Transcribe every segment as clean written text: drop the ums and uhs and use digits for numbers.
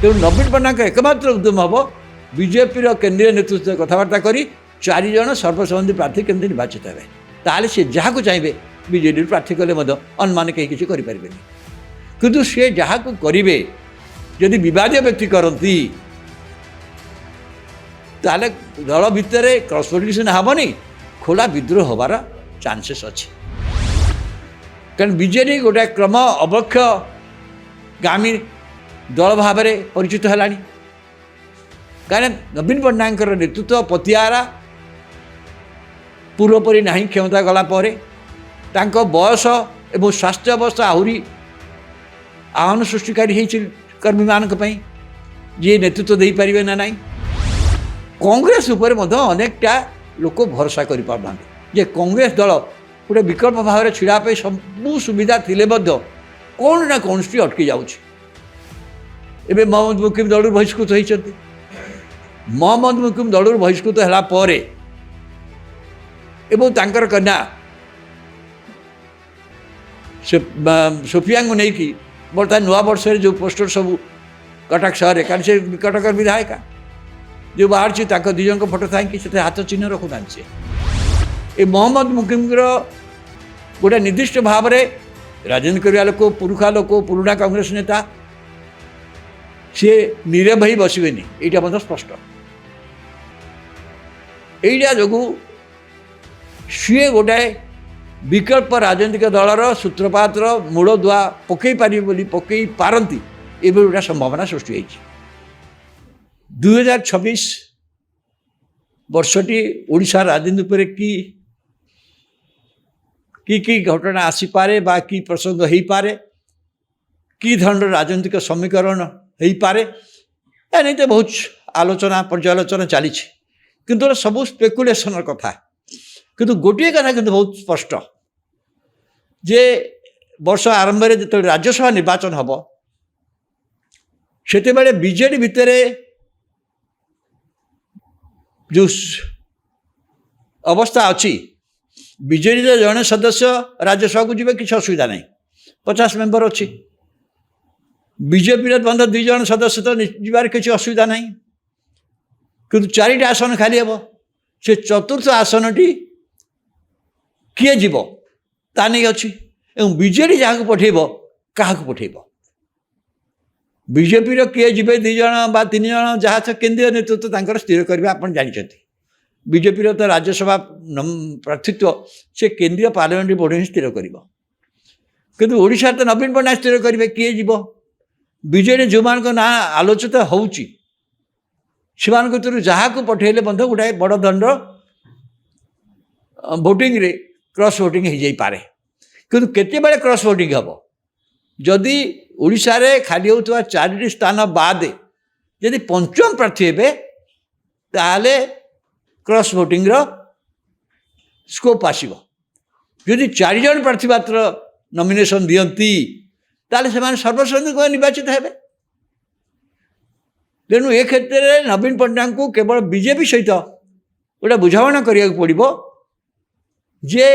तेणु नवीन पट्टनायक एकमात्र उद्यम हम बीजेपी केंद्रीय नेतृत्व कथबार्ता करी 4 जन सर्वसम्मति प्रार्थी केमती निर्वाचित हे ताले सी जहाँ को चाहिए बीजेडी प्रार्थी कले अनुमान कहीं किसी करें किंतु सी जहाँ को करेंगे जदि विवादीय व्यक्ति करती ताले दल भितर क्रॉस वोटिंग सीना हेनी खोला विद्रोह हबार चांसेस अच्छे कारण बीजेडी गोटे क्रम अवक्ष गामी दल भाव में परिचित है कारण नवीन पट्टनायक नेतृत्व पतिआरा पूर्वपरी ना क्षमता गलापर बयस एवं स्वास्थ्य अवस्था आहरी आह्वान सृष्टिकारी कर्मी मानक जी नेतृत्व दे पारे ना ना कांग्रेस उपर अनेकटा लोक भरोसा कर पारना जे कांग्रेस दल गोटे विकल्प भाव में छिड़ा सबू सुविधा थिले कौन ना कौन अटकी जाऊँगी एवं मोहम्मद मुकिम दल बहिष्कृत होती मोहम्मद मुकिम दल बहिष्कृत है एवं तांकर कन्या सोफिया को लेकिन बर्तमान नुआ वर्ष जो पोस्टर सब कटक सहर कारण से कटकर विधायिका जो बाहर से दुई जन फोटो था कि हाथ चिन्ह रखुना सी ये मोहम्मद मुकिम गोटे निर्दिष्ट भाव में राजनीति करवा लोक पुरुखा लोक पुराणा कांग्रेस नेता सी नीरव ही बसबेनि यहाँ मतलब स्पष्ट यहीटा जो सी गोटे विकल्प राजनीतिक दलर सूत्रपातर मूल दुआ पकई पारि पकई पारती ये गोटे संभावना सृष्टि होती 2026 वर्षटी ओडिशा राजनीति पर की घटना आसीपे बा कि प्रसंग हो पारे कि धरण राजनीतिक समीकरण हो पारे या नहीं तो बहुत आलोचना पर्यालोचना चली किंतु सब स्पेकुलेशन कथा किंतु गोटे कथा किंतु बहुत स्पष्ट जे वर्ष आरंभ में जो राज्यसभा निर्वाचन हम से बीजेडी भितर जो अवस्था अच्छी बीजेडी जड़े सदस्य राज्यसभा को जी किसी असुविधा नहीं 50 मेंबर अच्छी बीजेपी बंद 2 जन सदस्य तो जीवार किसी असुविधा नहीं किंतु 4टा आसन खाली हे से चतुर्थ आसन टी किए जीव ता नहीं अच्छी एवं बीजेडी जहाँ को पठेब क्या पठेब बीजेपी किए जी 2 जन बा 3 जन जहाँ केंद्रीय नेतृत्व स्थिर करेंगे आप जानते बीजेपी तो राज्यसभा प्रार्थित्व से केंद्रीय पार्लियामेंट बोर्ड ही स्थिर कर किंतु ओडिशा तो नवीन पट्टनायक स्थिर करेंगे किए जीव बीजेडी जो मान ना आलोचित होची से जहाँ को पठेले गोटाए बड़ दंड भोटिंग रे क्रॉस वोटिंग हो जाई पारे किंतु केते बेले क्रॉस वोटिंग हम जदि ओडिशा रे खाली होता 4टी स्थान बाद यदि पंचम प्रार्थी हे ताले क्रॉस वोटिंग स्कोप आसो जदि 4 जन प्रार्थी मात्र नॉमिनेशन दियंती ताले से सर्वसम्मति निर्वाचित हे तेणु ए क्षेत्र में नवीन पट्टनायक को केवल बीजेपी सहित गोटे बुझाणा करा पड़ो जे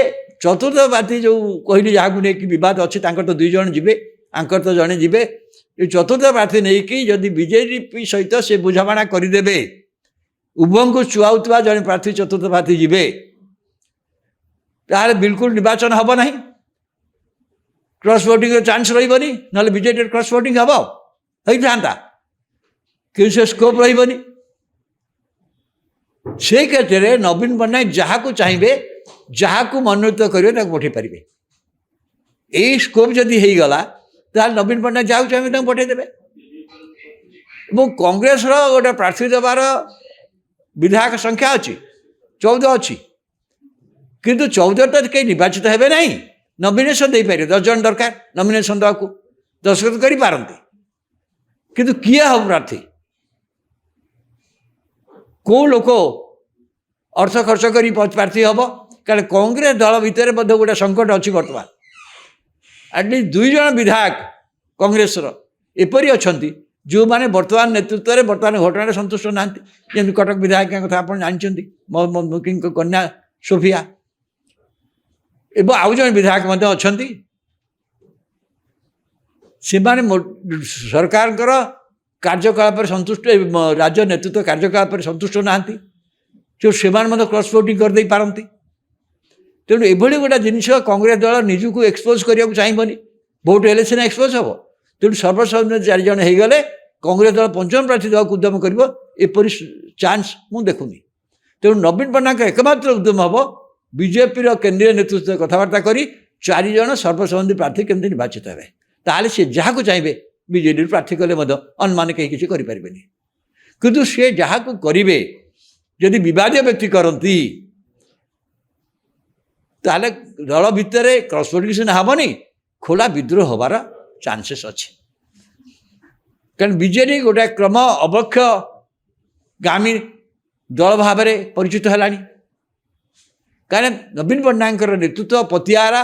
चतुर्थ पार्टी जो कहली जहाँ को लेकिन बद अच्छी तो 2 जन जी आंकर तो जड़े जी चतुर्थ प्रार्थी नहीं कि जदि बीजेपी सहित से बुझाणा करदे उभय को चुआउवा जड़े प्रार्थी चतुर्थ प्रार्थी जी ताले बिल्कुल निर्वाचन हम ना क्रॉस वोटिंग चांस रही ना बीजेडी क्रॉस वोटिंग हम होता कि से स्कोप रही से क्षेत्र में नवीन पट्टनायक जहाँ को चाहिए जहाँ को मनोनीत करेंगे पठे पारे यही स्कोप जदि हो गला तो नवीन पट्टनायक जहाँ चाहिए पठेदेवे और कांग्रेस गोटे प्रार्थी देवार विधायक संख्या अच्छी 14 अच्छी किंतु 14 तो कहीं निर्वाचित हे ना नॉमिनेशन दे पारे 10 जन दरकार नॉमिनेशन देवा दस्तखत कर पारती किंतु किए हम प्रार्थी कौ लोक अर्थ खर्च कर प्रार्थी हम कारण कांग्रेस दल भितर गोटे संकट अच्छी बर्तमान एटलिस्ट 2 जन विधायक कांग्रेस एपरी अच्छा जो मैंने बर्तमान नेतृत्व में बर्तमान घटना सन्तुष्ट ना जमी कटक विधायक कथा आप जानते मोहम्मद मुकिम कन्या सोफिया एवं आउ जन विधायक अच्छा से सरकार କାର୍ଯ୍ୟକଳାପରେ ସନ୍ତୁଷ୍ଟ ରାଜ୍ୟ ନେତୃତ୍ୱ କାର୍ଯ୍ୟକଳାପରେ ସନ୍ତୁଷ୍ଟ ନାହାନ୍ତି ସେମାନେ ମଧ୍ୟ କ୍ରସ୍ ଭୋଟିଂ କରିଦେଇ ପାରନ୍ତି। ତେଣୁ ଏଭଳି ଗୋଟେ ଜିନିଷ କଂଗ୍ରେସ ଦଳ ନିଜକୁ ଏକ୍ସପୋଜ୍ କରିବାକୁ ଚାହିଁବନି। ଭୋଟ୍ ହେଲେ ସିନା ଏକ୍ସପୋଜ୍ ହେବ। ତେଣୁ ସର୍ବସାଧାରଣ 4 ଜଣ ହେଇଗଲେ କଂଗ୍ରେସ ଦଳ ପଞ୍ଚମ ପ୍ରାର୍ଥୀ ଦେବାକୁ ଉଦ୍ୟମ କରିବ, ଏପରି ଚାନ୍ସ ମୁଁ ଦେଖୁନି। ତେଣୁ ନବୀନ ପଟ୍ଟନାୟକ ଏକମାତ୍ର ଉଦ୍ୟମ ହେବ ବିଜେପିର କେନ୍ଦ୍ରୀୟ ନେତୃତ୍ୱ କଥାବାର୍ତ୍ତା କରି 4 ଜଣ ସର୍ବସମ୍ମତି ପ୍ରାର୍ଥୀ କେମିତି ନିର୍ବାଚିତ ହେବେ। ତାହେଲେ ସେ ଯାହାକୁ ଚାହିଁବେ ବିଜେଡ଼ିରୁ ପ୍ରାର୍ଥୀ କଲେ ମଧ୍ୟ ଅନୁମାନ କେହି କିଛି କରିପାରିବେନି। କିନ୍ତୁ ସେ ଯାହାକୁ କରିବେ ଯଦି ବିବାଦୀୟ ବ୍ୟକ୍ତି କରନ୍ତି ତାହେଲେ ଦଳ ଭିତରେ କ୍ରସ୍ ଭୋଟିଂ ସିନା ହେବନି, ଖୋଲା ବିଦ୍ରୋହ ହେବାର ଚାନ୍ସେସ୍ ଅଛି। କାରଣ ବିଜେଡ଼ି ଗୋଟାଏ କ୍ରମ ଅବକ୍ଷଗାମୀ ଦଳ ଭାବରେ ପରିଚିତ ହେଲାଣି। କାରଣ ନବୀନ ପଟ୍ଟନାୟକଙ୍କର ନେତୃତ୍ୱ ପତିଆରା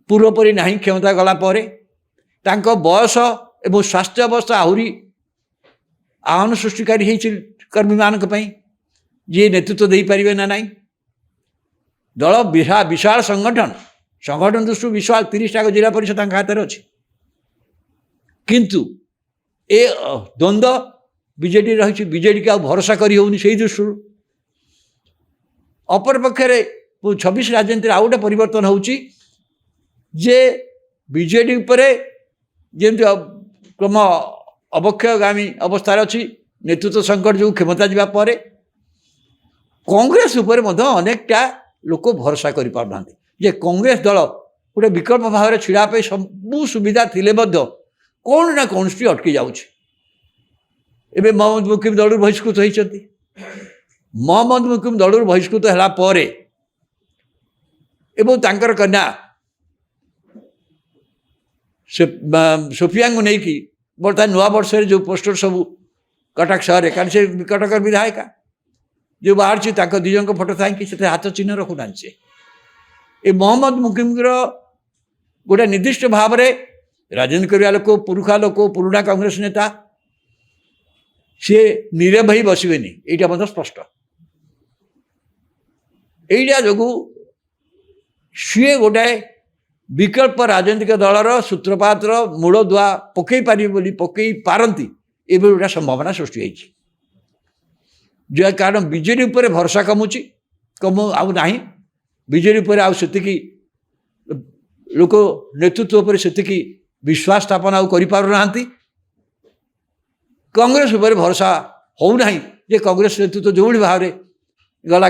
ପୂର୍ବପରି ନାହିଁ। କ୍ଷମତା ଗଲା ପରେ ତାଙ୍କ ବୟସ ଏବଂ ସ୍ୱାସ୍ଥ୍ୟ ଅବସ୍ଥା ଆହୁରି ଆହ୍ୱାନ ସୃଷ୍ଟିକାରୀ ହେଇଛି କର୍ମୀମାନଙ୍କ ପାଇଁ, ଯିଏ ନେତୃତ୍ୱ ଦେଇପାରିବେ ନା ନାହିଁ। ଦଳ ବିଶାଳ ସଂଗଠନ ଦୃଷ୍ଟିରୁ ବିଶାଳ 30ଟା ଜିଲ୍ଲା ପରିଷଦ ତାଙ୍କ ହାତରେ ଅଛି। କିନ୍ତୁ ଏ ଦ୍ୱନ୍ଦ୍ୱ ବିଜେଡ଼ି ରହିଛି, ବିଜେଡ଼ିକି ଆଉ ଭରସା କରି ହେଉନି ସେଇ ଦୃଷ୍ଟିରୁ। ଅପରପକ୍ଷରେ 26 ରାଜନୀତିରେ ଆଉ ଗୋଟେ ପରିବର୍ତ୍ତନ ହେଉଛି ଯେ ବିଜେଡ଼ି ଉପରେ ଯେମିତି କ୍ରମ ଅବକ୍ଷୟଗାମୀ ଅବସ୍ଥାରେ ଅଛି, ନେତୃତ୍ୱ ସଂକଟ ଯୋଗୁଁ କ୍ଷମତା ଯିବା ପରେ କଂଗ୍ରେସ ଉପରେ ମଧ୍ୟ ଅନେକଟା ଲୋକ ଭରସା କରିପାରୁନାହାନ୍ତି ଯେ କଂଗ୍ରେସ ଦଳ ଗୋଟେ ବିକଳ୍ପ ଭାବରେ ଛିଡ଼ା ପାଇଁ ସବୁ ସୁବିଧା ଥିଲେ ମଧ୍ୟ କ'ଣ ନା କୌଣସି ଅଟକି ଯାଉଛି। ଏବେ ମହମ୍ମଦ ମୁକିମ ଦଳରୁ ବହିଷ୍କୃତ ହୋଇଛନ୍ତି। ମହମ୍ମଦ ମୁକିମ ଦଳରୁ ବହିଷ୍କୃତ ହେଲା ପରେ ଏବଂ ତାଙ୍କର କନ୍ୟା ସୋଫିଆଙ୍କୁ ନେଇକି ବର୍ତ୍ତମାନ ନୂଆ ବର୍ଷରେ ଯେଉଁ ପୋଷ୍ଟର ସବୁ କଟକ ସହରରେ, କାରଣ ସେ କଟକର ବିଧାୟିକା ଯେଉଁ ବାହାରିଛି ତାଙ୍କ 2 ଜଣଙ୍କ ଫଟୋ ଥାଇକି ସେଥିରେ ହାତ ଚିହ୍ନ ରଖୁନାହାନ୍ତି। ସେ ଏ ମହମ୍ମଦ ମୁକିମର ଗୋଟେ ନିର୍ଦ୍ଦିଷ୍ଟ ଭାବରେ ରାଜନୀତି କରିବା ଲୋକ, ପୁରୁଖା ଲୋକ, ପୁରୁଣା କଂଗ୍ରେସ ନେତା, ସିଏ ନିରବ ହେଇ ବସିବେନି, ଏଇଟା ମଧ୍ୟ ସ୍ପଷ୍ଟ। ଏଇଟା ଯୋଗୁଁ ସିଏ ଗୋଟାଏ ବିକଳ୍ପ ରାଜନୈତିକ ଦଳର ସୂତ୍ରପାତର ମୂଳଦୁଆ ପକାଇ ପାରିବେ ବୋଲି ପକାଇ ପାରନ୍ତି, ଏଭଳି ଗୋଟେ ସମ୍ଭାବନା ସୃଷ୍ଟି ହୋଇଛି। କାରଣ ବିଜେଡ଼ି ଉପରେ ଭରସା କମୁଛି, ଆଉ ନାହିଁ। ବିଜେଡ଼ି ଉପରେ ଆଉ ସେତିକି ଲୋକ ନେତୃତ୍ୱ ଉପରେ ସେତିକି ବିଶ୍ୱାସ ସ୍ଥାପନ ଆଉ କରିପାରୁନାହାନ୍ତି। କଂଗ୍ରେସ ଉପରେ ଭରସା ହେଉନାହିଁ ଯେ କଂଗ୍ରେସ ନେତୃତ୍ୱ ଯେଉଁଭଳି ଭାବରେ ଗଲା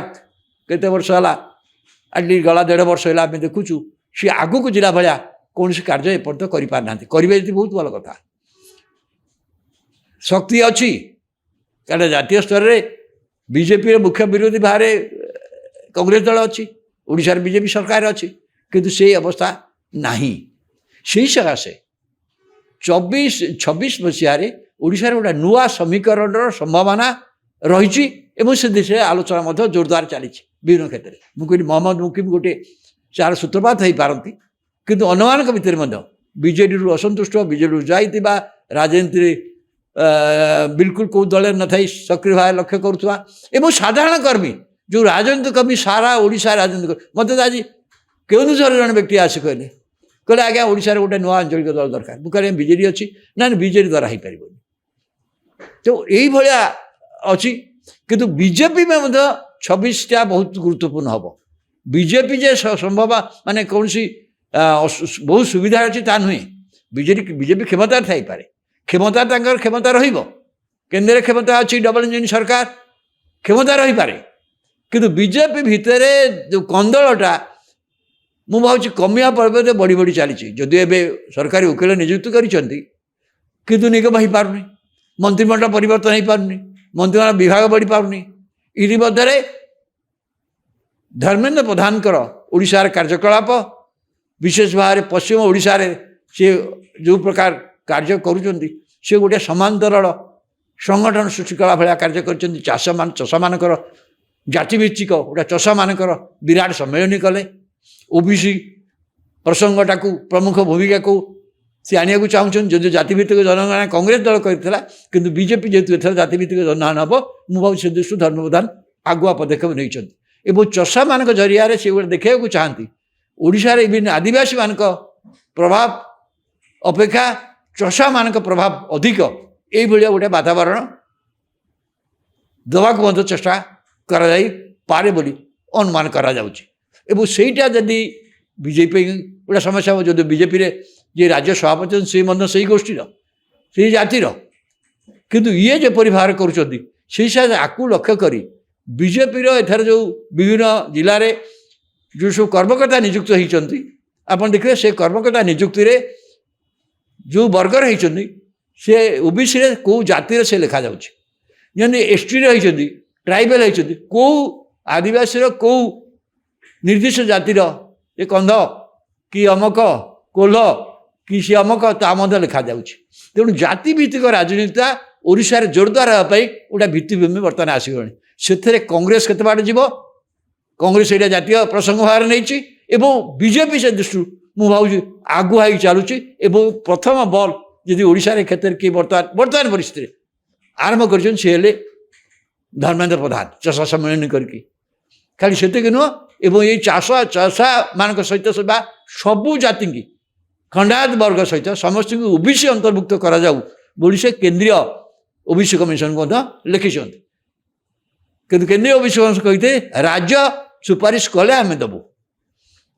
କେତେ ବର୍ଷ ହେଲା, ଆଟଲିଷ୍ଟ ଗଲା 1.5 ବର୍ଷ ହେଲା ଆମେ ଦେଖୁଛୁ ସେ ଆଗକୁ ଯିଲା ଭଳିଆ କୌଣସି କାର୍ଯ୍ୟ ଏପର୍ଯ୍ୟନ୍ତ କରିପାରିନାହାନ୍ତି। କରିବେ ଯଦି ବହୁତ ଭଲ କଥା। ଶକ୍ତି ଅଛି, କାରଣ ଜାତୀୟ ସ୍ତରରେ ବିଜେପିର ମୁଖ୍ୟ ବିରୋଧୀ ଭାବରେ କଂଗ୍ରେସ ଦଳ ଅଛି, ଓଡ଼ିଶାରେ ବିଜେପି ସରକାର ଅଛି, କିନ୍ତୁ ସେଇ ଅବସ୍ଥା ନାହିଁ। ସେହି ସକାଶେ 26 ମସିହାରେ ଓଡ଼ିଶାରେ ଗୋଟେ ନୂଆ ସମୀକରଣର ସମ୍ଭାବନା ରହିଛି ଏବଂ ସେ ଦିଶରେ ଆଲୋଚନା ମଧ୍ୟ ଜୋରଦାର ଚାଲିଛି ବିଭିନ୍ନ କ୍ଷେତ୍ରରେ। ମୁଁ କହିଲି ମହମ୍ମଦ ମୁକିମ ଗୋଟେ ଯାହାର ସୂତ୍ରପାତ ହୋଇପାରନ୍ତି, କିନ୍ତୁ ଅନ୍ୟମାନଙ୍କ ଭିତରେ ମଧ୍ୟ ବିଜେଡ଼ିରୁ ଅସନ୍ତୁଷ୍ଟ, ବିଜେଡ଼ିରୁ ଯାଇଥିବା, ରାଜନୀତିରେ ବିଲକୁଲ କେଉଁ ଦଳରେ ନଥାଇ ସକ୍ରିୟ ଭାବେ ଲକ୍ଷ୍ୟ କରୁଥିବା ଏବଂ ସାଧାରଣ କର୍ମୀ, ଯେଉଁ ରାଜନୈତିକ କର୍ମୀ ସାରା ଓଡ଼ିଶା ରାଜନୀତି ମୋତେ ତ ଆଜି କେଉଁଝର ଜଣେ ବ୍ୟକ୍ତି ଆସି କହିଲେ ଆଜ୍ଞା ଓଡ଼ିଶାରେ ଗୋଟେ ନୂଆ ଆଞ୍ଚଳିକ ଦଳ ଦରକାର। ମୁଁ କହିଲି ବିଜେଡ଼ି ଅଛି ନା, ବିଜେଡ଼ି ଦ୍ୱାରା ହେଇପାରିବନି। ତ ଏଇଭଳିଆ ଅଛି। କିନ୍ତୁ ବିଜେପି ମଧ୍ୟ 26ଟା ବହୁତ ଗୁରୁତ୍ୱପୂର୍ଣ୍ଣ ହେବ। ବିଜେପି ଯେ ସମ୍ଭବ ମାନେ କୌଣସି ବହୁତ ସୁବିଧା ଅଛି ତା ନୁହେଁ। ବିଜେପି କ୍ଷମତାରେ ଥାଇପାରେ, କ୍ଷମତା ତାଙ୍କର କ୍ଷମତା ରହିବ, କେନ୍ଦ୍ରରେ କ୍ଷମତା ଅଛି, ଡବଲ ଇଞ୍ଜିନ୍ ସରକାର, କ୍ଷମତା ରହିପାରେ। କିନ୍ତୁ ବିଜେପି ଭିତରେ ଯେଉଁ କନ୍ଦଳଟା ମୁଁ ଭାବୁଛି କମିବା ପରିବର୍ତ୍ତେ ବଢ଼ି ବଢ଼ି ଚାଲିଛି। ଯଦିଓ ଏବେ ସରକାରୀ ଓକିଲ ନିଯୁକ୍ତି କରିଛନ୍ତି, କିନ୍ତୁ ନିଗମ ହୋଇପାରୁନି, ମନ୍ତ୍ରିମଣ୍ଡଳ ପରିବର୍ତ୍ତନ ହୋଇପାରୁନି, ମନ୍ତ୍ରିମଣ୍ଡଳ ବିଭାଗ ବଢ଼ିପାରୁନି। ଇତିମଧ୍ୟରେ ଧର୍ମେନ୍ଦ୍ର ପ୍ରଧାନଙ୍କର ଓଡ଼ିଶାର କାର୍ଯ୍ୟକଳାପ, ବିଶେଷ ଭାବରେ ପଶ୍ଚିମ ଓଡ଼ିଶାରେ ସେ ଯେଉଁ ପ୍ରକାର କାର୍ଯ୍ୟ କରୁଛନ୍ତି, ସେ ଗୋଟିଏ ସମାନ୍ତରଳ ସଂଗଠନ ସୃଷ୍ଟି କଲା ଭଳିଆ କାର୍ଯ୍ୟ କରିଛନ୍ତି। ଚଷାମାନଙ୍କର ଜାତିଭିତ୍ତିକ ଗୋଟେ ଚଷାମାନଙ୍କର ବିରାଟ ସମ୍ମିଳନୀ କଲେ। ଓବିସି ପ୍ରସଙ୍ଗଟାକୁ ପ୍ରମୁଖ ଭୂମିକାକୁ ସେ ଆଣିବାକୁ ଚାହୁଁଛନ୍ତି। ଯଦି ଜାତିଭିତ୍ତିକ ଜନଗଣନା କଂଗ୍ରେସ ଦଳ କରିଥିଲା, କିନ୍ତୁ ବିଜେପି ଯେହେତୁ ଏଥର ଜାତିଭିତ୍ତିକ ଜନଗଣନା ହେବ, ମୁଁ ଭାବୁଛି ସେ ଦୃଷ୍ଟିରୁ ଧର୍ମେନ୍ଦ୍ର ପ୍ରଧାନ ଆଗୁଆ ପଦକ୍ଷେପ ନେଇଛନ୍ତି ଏବଂ ଚଷାମାନଙ୍କ ଜରିଆରେ ସେ ଗୋଟେ ଦେଖାଇବାକୁ ଚାହାନ୍ତି ଓଡ଼ିଶାରେ ବିଭିନ୍ନ ଆଦିବାସୀମାନଙ୍କ ପ୍ରଭାବ ଅପେକ୍ଷା ଚଷାମାନଙ୍କ ପ୍ରଭାବ ଅଧିକ ଏଇଭଳିଆ ଗୋଟେ ବାତାବରଣ ଦେବାକୁ ମଧ୍ୟ ଚେଷ୍ଟା କରାଯାଇପାରେ ବୋଲି ଅନୁମାନ କରାଯାଉଛି। ଏବଂ ସେଇଟା ଯଦି ବିଜେପି ଗୋଟେ ସମସ୍ୟା ହେବ, ଯଦି ବିଜେପିରେ ଯିଏ ରାଜ୍ୟ ସଭାପତି ଅଛନ୍ତି ସେ ମଧ୍ୟ ସେଇ ଗୋଷ୍ଠୀର ସେଇ ଜାତିର, କିନ୍ତୁ ଇଏ ଯେପରି ବାହାର କରୁଛନ୍ତି ସେଇ ହିସାବରେ ଆକୁ ଲକ୍ଷ୍ୟ କରି ବିଜେପିର ଏଠାରେ ଯେଉଁ ବିଭିନ୍ନ ଜିଲ୍ଲାରେ ଯେଉଁ ସବୁ କର୍ମକର୍ତ୍ତା ନିଯୁକ୍ତ ହୋଇଛନ୍ତି, ଆପଣ ଦେଖିବେ ସେ କର୍ମକର୍ତ୍ତା ନିଯୁକ୍ତିରେ ଯେଉଁ ବର୍ଗର ହୋଇଛନ୍ତି ସେ ଓବିସିରେ କେଉଁ ଜାତିର ସେ ଲେଖାଯାଉଛି, ଯେମିତି ଏସ୍ଟିରେ ହୋଇଛନ୍ତି, ଟ୍ରାଇବେଲ୍ ହୋଇଛନ୍ତି, କେଉଁ ଆଦିବାସୀର କେଉଁ ନିର୍ଦ୍ଦିଷ୍ଟ ଜାତିର ଏ କନ୍ଧ କି ଅମକ କୋଲ୍ହ କି ସେ ଅମକ ତା ମଧ୍ୟ ଲେଖାଯାଉଛି। ତେଣୁ ଜାତିଭିତ୍ତିକ ରାଜନୀତିଟା ଓଡ଼ିଶାରେ ଜୋରଦାର ହେବା ପାଇଁ ଗୋଟେ ଭିତ୍ତିଭୂମି ବର୍ତ୍ତମାନ ଆସିଗଲାଣି। ସେଥିରେ କଂଗ୍ରେସ କେତେ ବାଟ ଯିବ, କଂଗ୍ରେସ ଏଇଟା ଜାତୀୟ ପ୍ରସଙ୍ଗ ଭାବରେ ନେଇଛି ଏବଂ ବିଜେପି ସେ ଦୃଷ୍ଟିରୁ ମୁଁ ଭାବୁଛି ଆଗୁଆ ହେଇ ଚାଲୁଛି। ଏବଂ ପ୍ରଥମ ବଲ୍ ଯଦି ଓଡ଼ିଶାରେ କ୍ଷେତ୍ରରେ କିଏ ବର୍ତ୍ତମାନ ପରିସ୍ଥିତିରେ ଆରମ୍ଭ କରିଛନ୍ତି ସେ ହେଲେ ଧର୍ମେନ୍ଦ୍ର ପ୍ରଧାନ, ଚଷା ସମ୍ମିଳନୀ କରିକି। ଖାଲି ସେତିକି ନୁହଁ, ଏବଂ ଏଇ ଚଷାମାନଙ୍କ ସହିତ ବା ସବୁ ଜାତିଙ୍କି ଖଣ୍ଡାୟତ ବର୍ଗ ସହିତ ସମସ୍ତଙ୍କୁ ଓବିସି ଅନ୍ତର୍ଭୁକ୍ତ କରାଯାଉ ବୋଲି ସେ କେନ୍ଦ୍ରୀୟ ଓବିସି କମିଶନକୁ ମଧ୍ୟ ଲେଖିଛନ୍ତି। କିନ୍ତୁ କେନ୍ଦ୍ରୀୟ ଓବିସି କମିଶନ କହିଥିଲେ ରାଜ୍ୟ ସୁପାରିଶ କଲେ ଆମେ ଦେବୁ।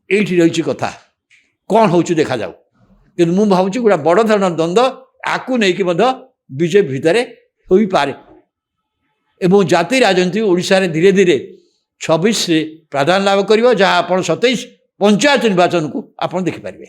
ଏଇଠି ରହିଛି କଥା, କ'ଣ ହେଉଛି ଦେଖାଯାଉ। କିନ୍ତୁ ମୁଁ ଭାବୁଛି ଗୋଟେ ବଡ଼ ଧରଣର ଦ୍ୱନ୍ଦ୍ୱ ଆକୁ ନେଇକି ମଧ୍ୟ ବିଜେପି ଭିତରେ ହୋଇପାରେ ଏବଂ ଜାତି ରାଜନୀତି ଓଡ଼ିଶାରେ ଧୀରେ ଧୀରେ 26ରେ ପ୍ରାଧାନ୍ୟ ଲାଭ କରିବ, ଯାହା ଆପଣ 27 ପଞ୍ଚାୟତ ନିର୍ବାଚନକୁ ଆପଣ ଦେଖିପାରିବେ।